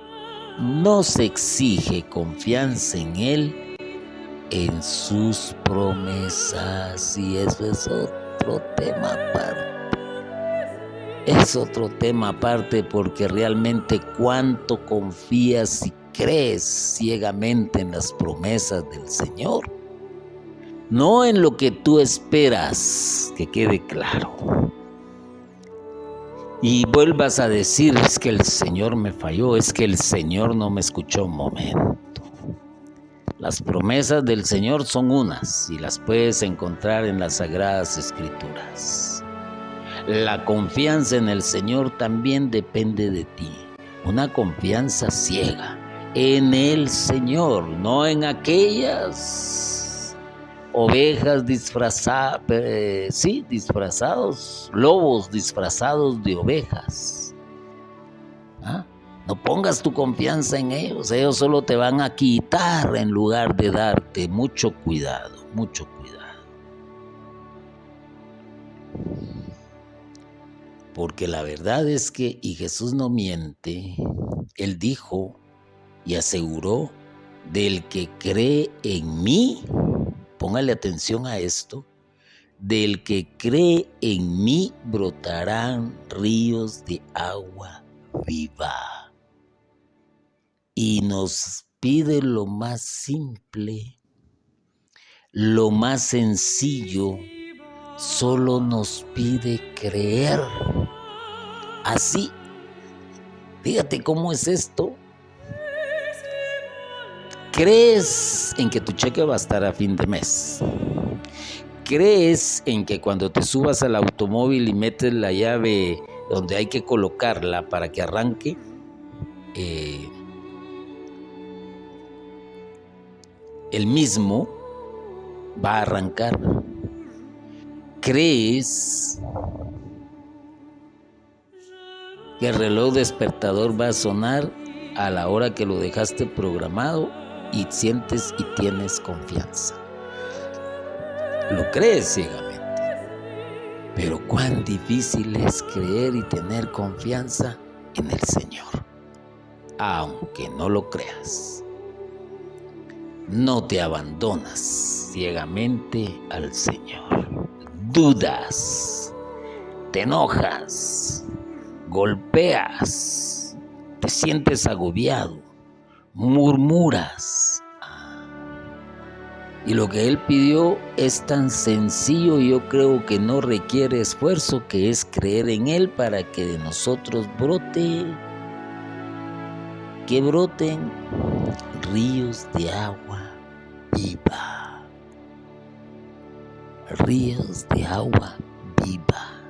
nos exige confianza en Él, en sus promesas. Y eso es otro tema aparte. Es otro tema aparte, porque realmente cuánto confías y crees ciegamente en las promesas del Señor. No en lo que tú esperas, que quede claro. Y vuelvas a decir, es que el Señor me falló, es que el Señor no me escuchó un momento. Las promesas del Señor son unas y las puedes encontrar en las Sagradas Escrituras. La confianza en el Señor también depende de ti. Una confianza ciega en el Señor, no en aquellas ovejas disfrazados, lobos disfrazados de ovejas. ¿Ah? No pongas tu confianza en ellos solo te van a quitar en lugar de darte. Mucho cuidado, mucho cuidado. Porque la verdad es que, y Jesús no miente, Él dijo y aseguró, del que cree en mí, póngale atención a esto, del que cree en mí brotarán ríos de agua viva. Y nos pide lo más simple, lo más sencillo, solo nos pide creer. Así, fíjate cómo es esto. ¿Crees en que tu cheque va a estar a fin de mes? ¿Crees en que cuando te subas al automóvil y metes la llave donde hay que colocarla para que arranque, el mismo va a arrancar? ¿Crees que el reloj despertador va a sonar a la hora que lo dejaste programado y sientes y tienes confianza? Lo crees ciegamente. Pero cuán difícil es creer y tener confianza en el Señor. Aunque no lo creas, no te abandonas ciegamente al Señor. Dudas, te enojas, golpeas, te sientes agobiado, murmuras. Y lo que Él pidió es tan sencillo, yo creo que no requiere esfuerzo, que es creer en Él para que de nosotros que broten ríos de agua viva. Ríos de agua viva.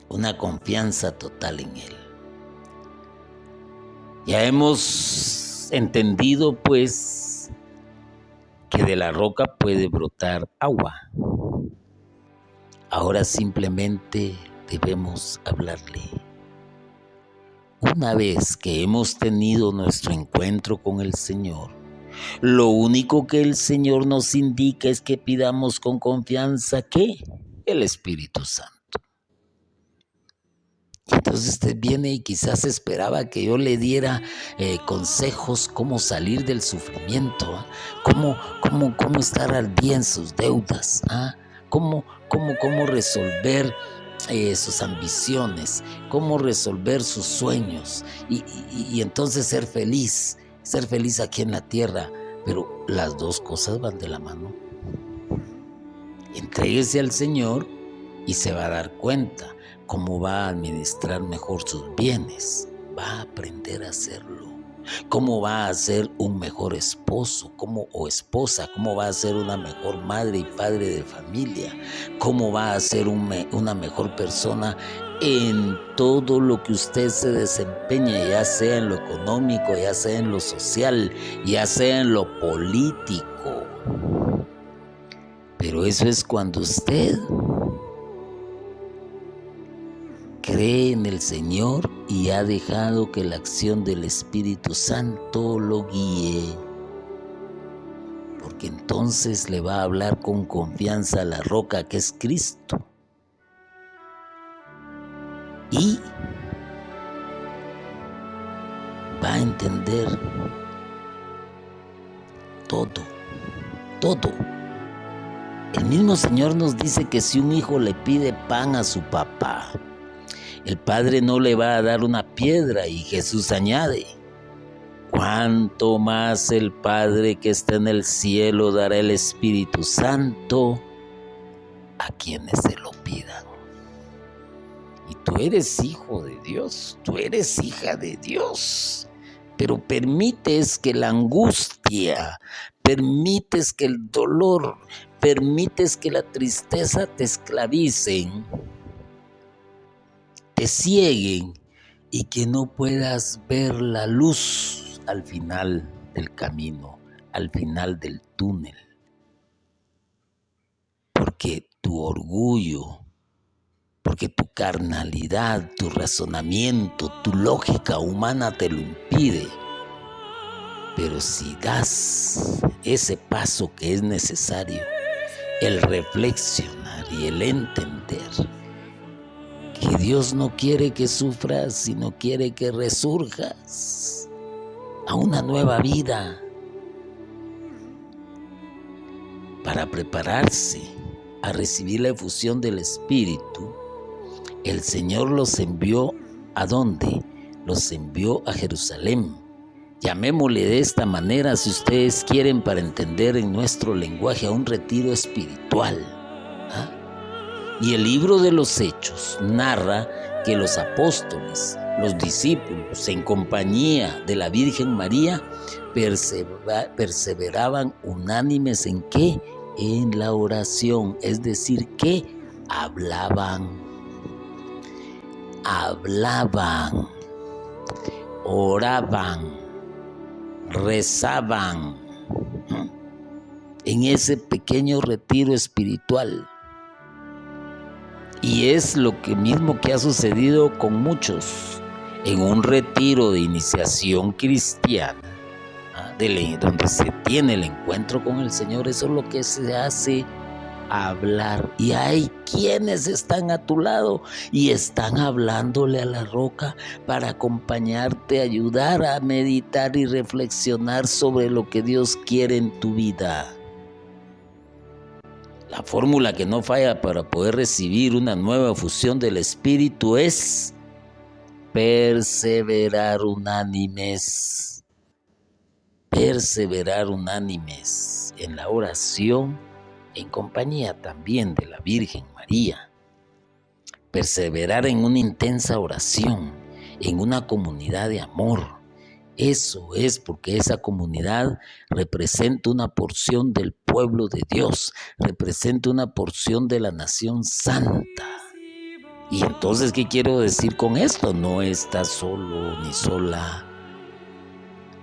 Una confianza total en Él. Ya hemos entendido, pues, que de la roca puede brotar agua. Ahora simplemente debemos hablarle. Una vez que hemos tenido nuestro encuentro con el Señor, lo único que el Señor nos indica es que pidamos con confianza, ¿qué? El Espíritu Santo. Y entonces usted viene y quizás esperaba que yo le diera consejos cómo salir del sufrimiento, cómo estar al día en sus deudas, cómo resolver sus ambiciones, cómo resolver sus sueños y entonces ser feliz aquí en la tierra. Pero las dos cosas van de la mano. Entréguese al Señor y se va a dar cuenta cómo va a administrar mejor sus bienes, va a aprender a hacerlo, cómo va a ser un mejor esposo o esposa, cómo va a ser una mejor madre y padre de familia, cómo va a ser una mejor persona en todo lo que usted se desempeñe, ya sea en lo económico, ya sea en lo social, ya sea en lo político. Pero eso es cuando usted cree en el Señor y ha dejado que la acción del Espíritu Santo lo guíe. Porque entonces le va a hablar con confianza a la roca que es Cristo. y va a entender todo. El mismo Señor nos dice que si un hijo le pide pan a su papá, el Padre no le va a dar una piedra, y Jesús añade: cuánto más el Padre que está en el cielo dará el Espíritu Santo a quienes se lo pidan. Y tú eres hijo de Dios, tú eres hija de Dios, pero permites que la angustia, permites que el dolor, permites que la tristeza te esclavicen, te cieguen, y que no puedas ver la luz al final del camino, al final del túnel. Porque tu orgullo, porque tu carnalidad, tu razonamiento, tu lógica humana te lo impide. Pero si das ese paso que es necesario, el reflexionar y el entender que Dios no quiere que sufras, sino quiere que resurjas a una nueva vida, para prepararse a recibir la efusión del Espíritu, el Señor los envió ¿a dónde? Los envió a Jerusalén. Llamémosle de esta manera, si ustedes quieren, para entender en nuestro lenguaje, a un retiro espiritual. Y el libro de los Hechos narra que los apóstoles, los discípulos, en compañía de la Virgen María, perseveraban unánimes ¿en qué? En la oración, es decir, que hablaban, oraban, rezaban en ese pequeño retiro espiritual. Y es lo mismo que ha sucedido con muchos en un retiro de iniciación cristiana, donde se tiene el encuentro con el Señor. Eso es lo que se hace, hablar. Y hay quienes están a tu lado y están hablándole a la roca para acompañarte, ayudar a meditar y reflexionar sobre lo que Dios quiere en tu vida. La fórmula que no falla para poder recibir una nueva efusión del Espíritu es perseverar unánimes en la oración, en compañía también de la Virgen María. Perseverar en una intensa oración, en una comunidad de amor. Eso es porque esa comunidad representa una porción del pueblo de Dios, representa una porción de la nación santa. Y entonces, ¿qué quiero decir con esto? No estás solo ni sola.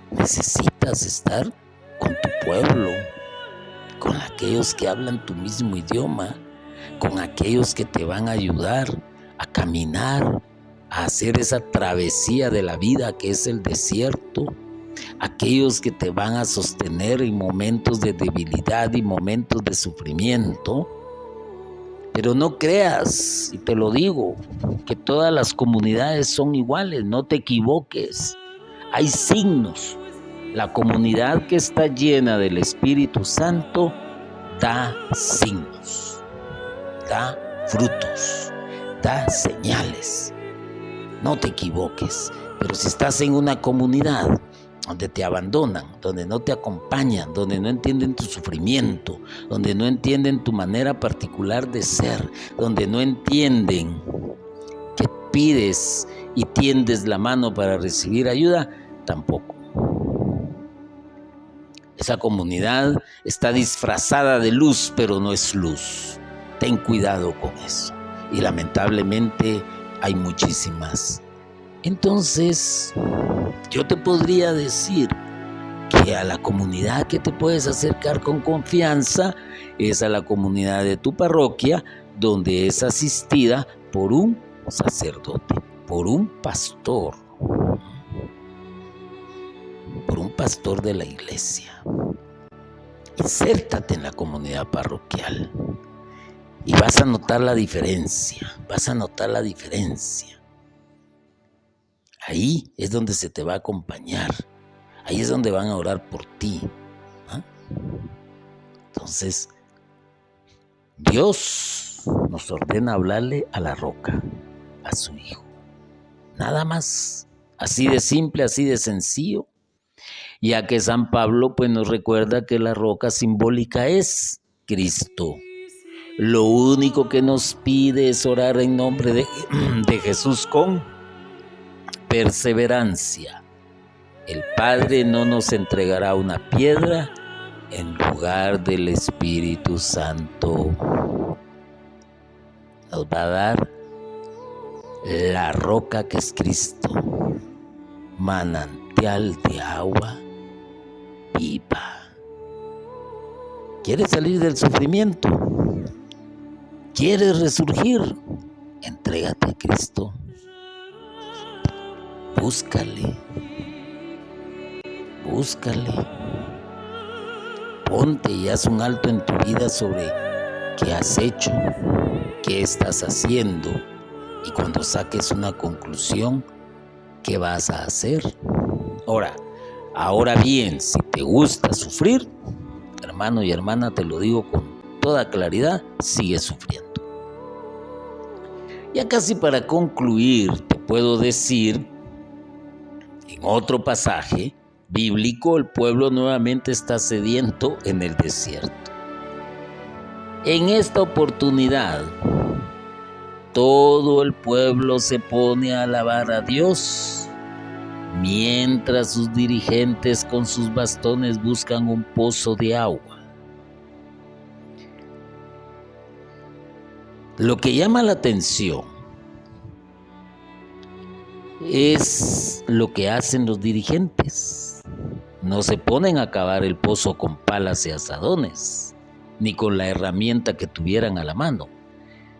Necesitas estar con tu pueblo, con aquellos que hablan tu mismo idioma, con aquellos que te van a ayudar a caminar, a hacer esa travesía de la vida que es el desierto, aquellos que te van a sostener en momentos de debilidad y momentos de sufrimiento. Pero no creas, y te lo digo, que todas las comunidades son iguales, no te equivoques. Hay signos. La comunidad que está llena del Espíritu Santo da signos, da frutos, da señales. No te equivoques, pero si estás en una comunidad donde te abandonan, donde no te acompañan, donde no entienden tu sufrimiento, donde no entienden tu manera particular de ser, donde no entienden que pides y tiendes la mano para recibir ayuda, tampoco. Esa comunidad está disfrazada de luz, pero no es luz. Ten cuidado con eso. Y lamentablemente hay muchísimas. Entonces, yo te podría decir que a la comunidad que te puedes acercar con confianza es a la comunidad de tu parroquia, donde es asistida por un sacerdote, por un pastor de la iglesia. Insértate en la comunidad parroquial y vas a notar la diferencia, Ahí es donde se te va a acompañar. Ahí es donde van a orar por ti. Entonces, Dios nos ordena hablarle a la roca, a su Hijo. Nada más. Así de simple, así de sencillo. Ya que San Pablo pues nos recuerda que la roca simbólica es Cristo. Lo único que nos pide es orar en nombre de Jesús con perseverancia. El Padre no nos entregará una piedra en lugar del Espíritu Santo. Nos va a dar la roca que es Cristo, manantial de agua viva. ¿Quieres salir del sufrimiento? ¿Quieres resurgir? Entrégate a Cristo. Búscale. Ponte y haz un alto en tu vida sobre qué has hecho, qué estás haciendo, y cuando saques una conclusión, ¿qué vas a hacer? Ahora bien, si te gusta sufrir, hermano y hermana, te lo digo con toda claridad, sigue sufriendo. Ya casi para concluir, te puedo decir, en otro pasaje bíblico, el pueblo nuevamente está sediento en el desierto. En esta oportunidad, todo el pueblo se pone a alabar a Dios, mientras sus dirigentes con sus bastones buscan un pozo de agua. Lo que llama la atención es lo que hacen los dirigentes. No se ponen a cavar el pozo con palas y azadones, ni con la herramienta que tuvieran a la mano.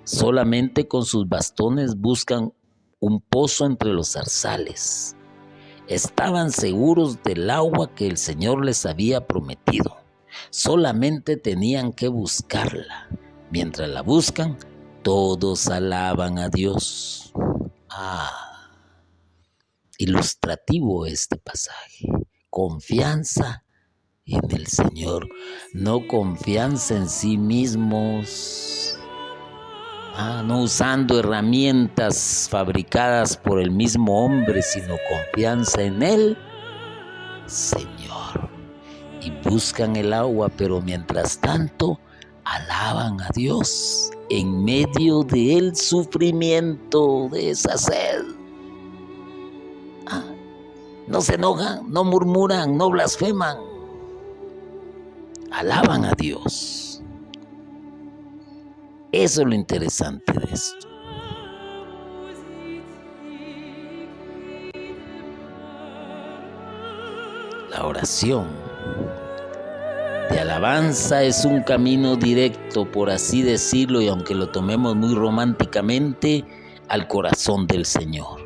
Solamente con sus bastones buscan un pozo entre los zarzales. Estaban seguros del agua que el Señor les había prometido. Solamente tenían que buscarla. Mientras la buscan, todos alaban a Dios. Ilustrativo este pasaje. Confianza en el Señor, no confianza en sí mismos. No usando herramientas fabricadas por el mismo hombre, sino confianza en el Señor. Y buscan el agua, pero mientras tanto alaban a Dios en medio del sufrimiento, de esa sed. No se enojan, no murmuran, no blasfeman. Alaban a Dios. Eso es lo interesante de esto. La oración de alabanza es un camino directo, por así decirlo, y aunque lo tomemos muy románticamente, al corazón del Señor.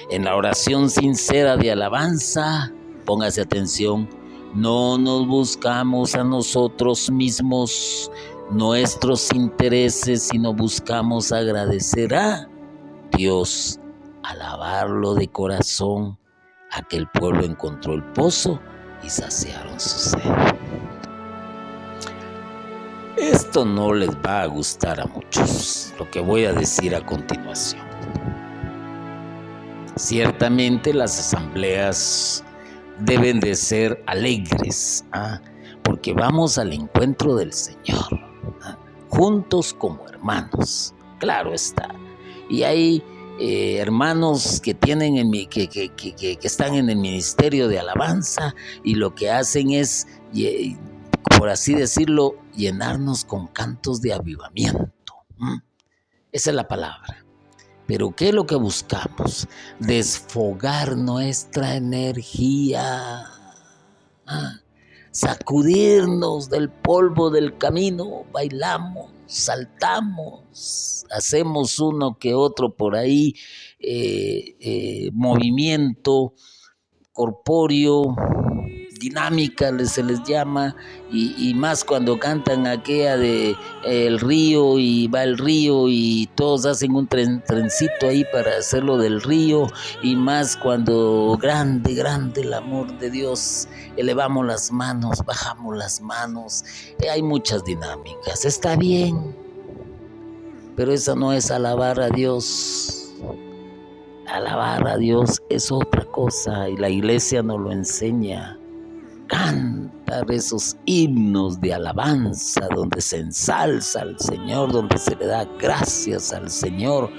En la oración sincera de alabanza, póngase atención, no nos buscamos a nosotros mismos, nuestros intereses, sino buscamos agradecer a Dios, alabarlo de corazón. Aquel pueblo encontró el pozo y saciaron su sed. Esto no les va a gustar a muchos, lo que voy a decir a continuación. Ciertamente las asambleas deben de ser alegres, porque vamos al encuentro del Señor, juntos como hermanos, claro está. Y hay hermanos que tienen que están en el ministerio de alabanza y lo que hacen es, por así decirlo, llenarnos con cantos de avivamiento. Esa es la palabra. Pero ¿qué es lo que buscamos? Desfogar nuestra energía, sacudirnos del polvo del camino, bailamos, saltamos, hacemos uno que otro por ahí, movimiento corpóreo, dinámica se les llama, y más cuando cantan aquella de el río, y va el río y todos hacen un trencito ahí para hacerlo del río, y más cuando grande el amor de Dios, elevamos las manos, bajamos las manos, hay muchas dinámicas, está bien, pero esa no es alabar a Dios. Alabar a Dios es otra cosa, y la iglesia nos lo enseña. Cantar esos himnos de alabanza donde se ensalza al Señor, donde se le da gracias al Señor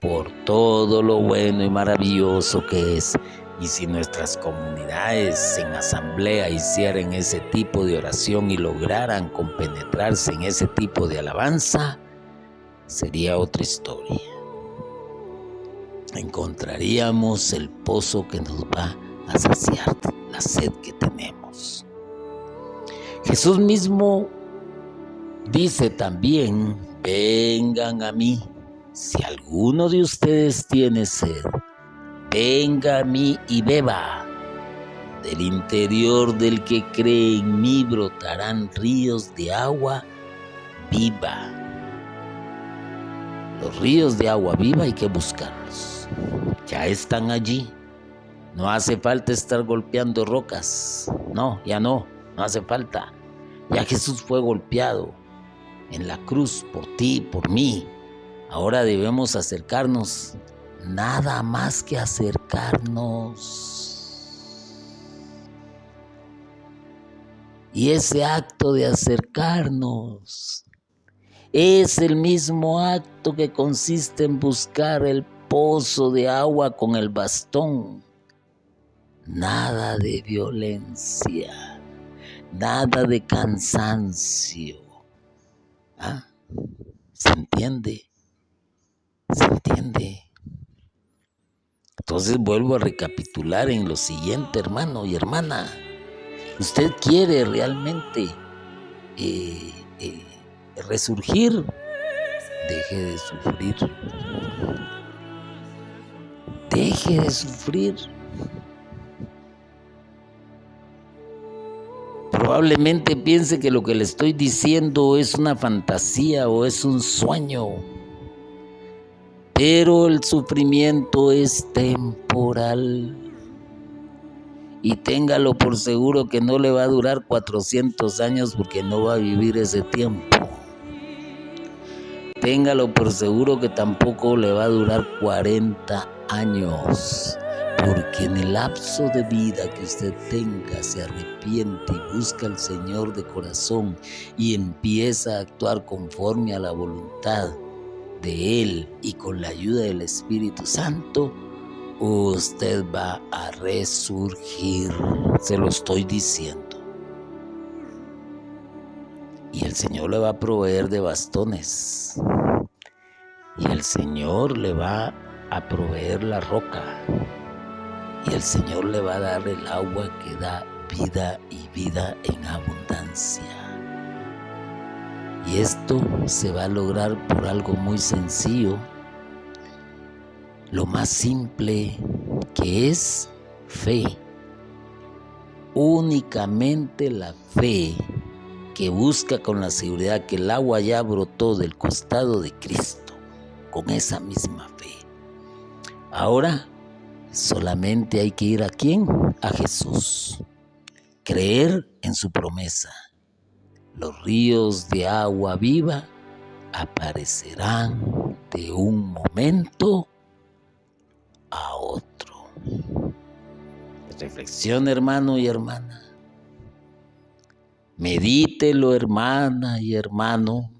por todo lo bueno y maravilloso que es. Y si nuestras comunidades en asamblea hicieran ese tipo de oración y lograran compenetrarse en ese tipo de alabanza, sería otra historia. Encontraríamos el pozo que nos va a saciar la sed que tenemos. Jesús mismo dice también: vengan a mí, si alguno de ustedes tiene sed, venga a mí y beba. Del interior del que cree en mí brotarán ríos de agua viva. Los ríos de agua viva hay que buscarlos. Ya están allí. No hace falta estar golpeando rocas. No hace falta. Ya Jesús fue golpeado en la cruz por ti, por mí. Ahora debemos acercarnos, nada más que acercarnos. Y ese acto de acercarnos es el mismo acto que consiste en buscar el pozo de agua con el bastón. Nada de violencia, nada de cansancio. ¿Ah? ¿Se entiende? ¿Se entiende? Entonces vuelvo a recapitular en lo siguiente, hermano y hermana. ¿Usted quiere realmente resurgir? Deje de sufrir. Deje de sufrir. Probablemente piense que lo que le estoy diciendo es una fantasía o es un sueño, pero el sufrimiento es temporal. Y téngalo por seguro que no le va a durar 400 años, porque no va a vivir ese tiempo. Téngalo por seguro que tampoco le va a durar 40 años. Porque en el lapso de vida que usted tenga, se arrepiente y busca al Señor de corazón y empieza a actuar conforme a la voluntad de Él y con la ayuda del Espíritu Santo, usted va a resurgir. Se lo estoy diciendo. Y el Señor le va a proveer de bastones. Y el Señor le va a proveer la roca. Y el Señor le va a dar el agua que da vida y vida en abundancia. Y esto se va a lograr por algo muy sencillo, lo más simple, que es fe. Únicamente la fe que busca con la seguridad que el agua ya brotó del costado de Cristo, con esa misma fe. Ahora solamente hay que ir ¿a quién? A Jesús. Creer en su promesa. Los ríos de agua viva aparecerán de un momento a otro. Reflexión, hermano y hermana. Medítelo, hermana y hermano,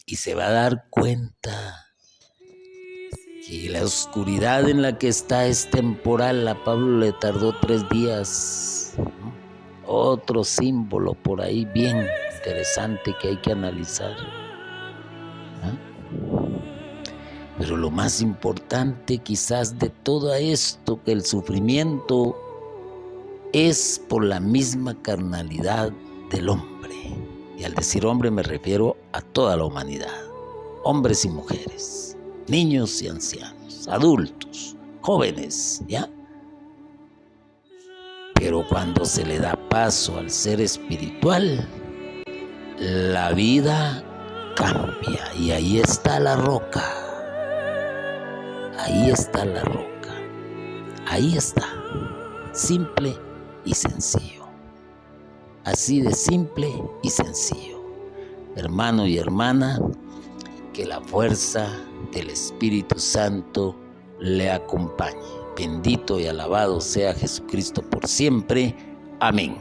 y se va a dar cuenta que la oscuridad en la que está es temporal. A Pablo le tardó 3 días. Otro símbolo por ahí bien interesante que hay que analizar. Pero lo más importante quizás de todo esto, que el sufrimiento es por la misma carnalidad del hombre. Y al decir hombre me refiero a toda la humanidad. Hombres y mujeres, niños y ancianos, adultos, jóvenes, ¿ya? Pero Pero cuando se le da paso al ser espiritual, la vida cambia y ahí está la roca. Ahí está la roca. Ahí está. Simple y sencillo. Así de simple y sencillo. Hermano y hermana, que la fuerza del Espíritu Santo le acompañe. Bendito y alabado sea Jesucristo por siempre. Amén.